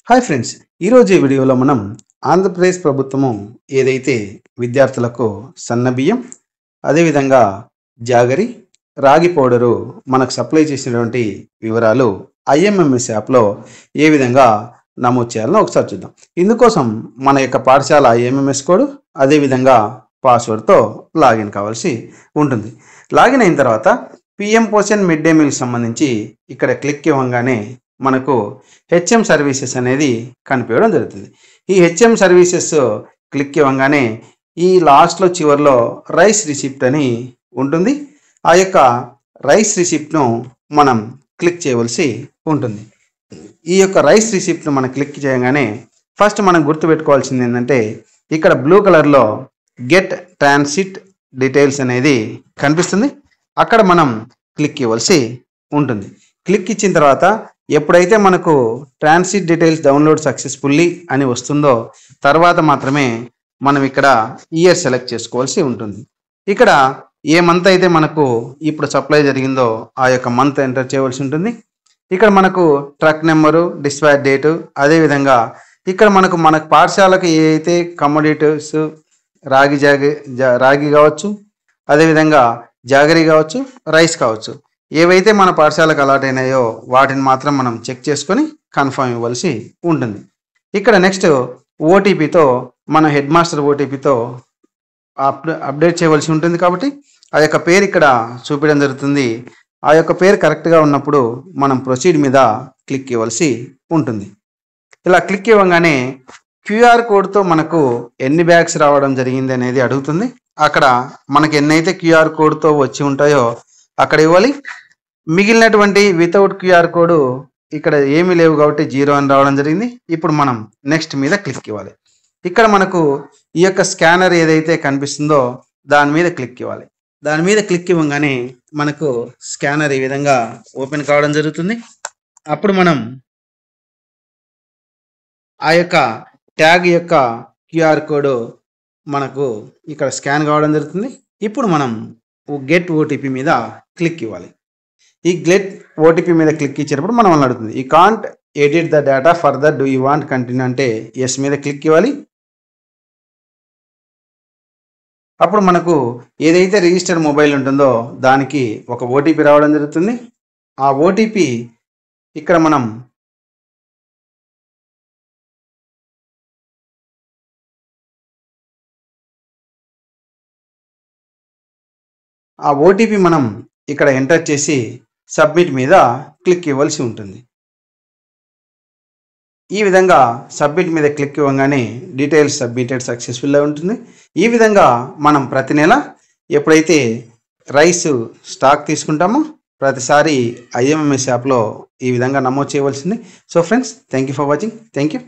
Hi friends, ఈరోజు ఈ వీడియోలో మనం ఆంధ్రప్రదేశ్ ప్రభుత్వము ఏదైతే విద్యార్థులకు సన్నబియ్యం, అదేవిధంగా జాగరి, రాగి పౌడరు మనకు సప్లై చేసినటువంటి వివరాలు ఐఎంఎంఎస్ యాప్లో ఏ విధంగా నమోదు చేయాలని ఒకసారి చూద్దాం. ఇందుకోసం మన యొక్క పాఠశాల ఐఎంఎంఎస్ కోడ్, అదేవిధంగా పాస్వర్డ్తో లాగిన్ కావాల్సి ఉంటుంది. లాగిన్ అయిన తర్వాత PM Poshan mid day meal సంబంధించి ఇక్కడ క్లిక్ ఇవ్వగానే మనకు హెచ్ఎం సర్వీసెస్ అనేది కనిపించడం జరుగుతుంది. ఈ హెచ్ఎం సర్వీసెస్ క్లిక్ ఇవ్వగానే ఈ లాస్ట్లో చివరిలో రైస్ రిసిప్ట్ అని ఉంటుంది. ఆ యొక్క రైస్ రిసిప్ట్ను మనం క్లిక్ చేయవలసి ఉంటుంది. ఈ యొక్క రైస్ రిసిప్ట్ను మనం క్లిక్ చేయగానే ఫస్ట్ మనం గుర్తుపెట్టుకోవాల్సింది ఏంటంటే ఇక్కడ బ్లూ కలర్లో గెట్ ట్రాన్సిట్ డీటెయిల్స్ అనేది కనిపిస్తుంది. అక్కడ మనం క్లిక్ ఇవ్వాల్సి ఉంటుంది. క్లిక్ ఇచ్చిన తర్వాత ఎప్పుడైతే మనకు ట్రాన్సిట్ డీటెయిల్స్ డౌన్లోడ్ సక్సెస్ఫుల్లీ అని వస్తుందో తర్వాత మాత్రమే మనం ఇక్కడ ఇయర్ సెలెక్ట్ చేసుకోవాల్సి ఉంటుంది. ఇక్కడ ఏ మంత్ అయితే మనకు ఇప్పుడు సప్లై జరిగిందో ఆ యొక్క మంత్ ఎంటర్ చేయవలసి ఉంటుంది. ఇక్కడ మనకు ట్రక్ నెంబరు, డిస్పాచ్ డేటు, అదేవిధంగా ఇక్కడ మనకు పాఠశాలకు ఏ అయితే కమోడిటీస్ రాగి కావచ్చు, అదేవిధంగా జాగరీ కావచ్చు, రైస్ కావచ్చు, ఏవైతే మన పాఠశాలకు అలాట్ అయినాయో వాటిని మాత్రం మనం చెక్ చేసుకొని కన్ఫర్మ్ ఇవ్వాల్సి ఉంటుంది. ఇక్కడ నెక్స్ట్ ఓటీపీతో మన హెడ్ మాస్టర్ ఓటీపీతో అప్డేట్ చేయవలసి ఉంటుంది. కాబట్టి ఆ యొక్క పేరు ఇక్కడ చూపించడం జరుగుతుంది. ఆ యొక్క పేరు కరెక్ట్గా ఉన్నప్పుడు మనం ప్రొసీడ్ మీద క్లిక్ ఇవ్వాల్సి ఉంటుంది. ఇలా క్లిక్ ఇవ్వగానే క్యూఆర్ కోడ్తో మనకు ఎన్ని బ్యాగ్స్ రావడం జరిగింది అనేది అడుగుతుంది. అక్కడ మనకి ఎన్నైతే క్యూఆర్ కోడ్తో వచ్చి ఉంటాయో అక్కడ ఇవ్వాలి. మిగిలినటువంటి వితౌట్ క్యూఆర్ కోడ్ ఇక్కడ ఏమీ లేవు కాబట్టి 0 అని రావడం జరిగింది. ఇప్పుడు మనం నెక్స్ట్ మీద క్లిక్ ఇవ్వాలి. ఇక్కడ మనకు ఈ యొక్క స్కానర్ ఏదైతే కనిపిస్తుందో దాని మీద క్లిక్ ఇవ్వాలి. దాని మీద క్లిక్ ఇవ్వగానే మనకు స్కానర్ ఈ విధంగా ఓపెన్ కావడం జరుగుతుంది. అప్పుడు మనం ఆ యొక్క ట్యాగ్ యొక్క క్యూఆర్ కోడ్ మనకు ఇక్కడ స్కాన్ కావడం జరుగుతుంది. ఇప్పుడు మనం గెట్ ఓటీపీ మీద క్లిక్ ఇవ్వాలి. ఈ గెట్ ఓటీపీ మీద క్లిక్ ఇచ్చేటప్పుడు మనం అడుగుతుంది ఈ can't edit the data further do you want continue అంటే ఎస్ మీద క్లిక్ ఇవ్వాలి. అప్పుడు మనకు ఏదైతే రిజిస్టర్డ్ మొబైల్ ఉంటుందో దానికి ఒక ఓటీపీ రావడం జరుగుతుంది. ఆ ఓటీపీ ఇక్కడ మనం ఇక్కడ ఎంటర్ చేసి సబ్మిట్ మీద క్లిక్ ఇవ్వాల్సి ఉంటుంది. ఈ విధంగా సబ్మిట్ మీద క్లిక్ ఇవ్వగానే డీటెయిల్స్ సబ్మిటెడ్ సక్సెస్ఫుల్గా ఉంటుంది. ఈ విధంగా మనం ప్రతి నెల ఎప్పుడైతే రైస్ స్టాక్ తీసుకుంటామో ప్రతిసారి ఐఎంఎంఎస్ యాప్లో ఈ విధంగా నమోదు చేయవలసింది. So friends, thank you for watching. Thank you.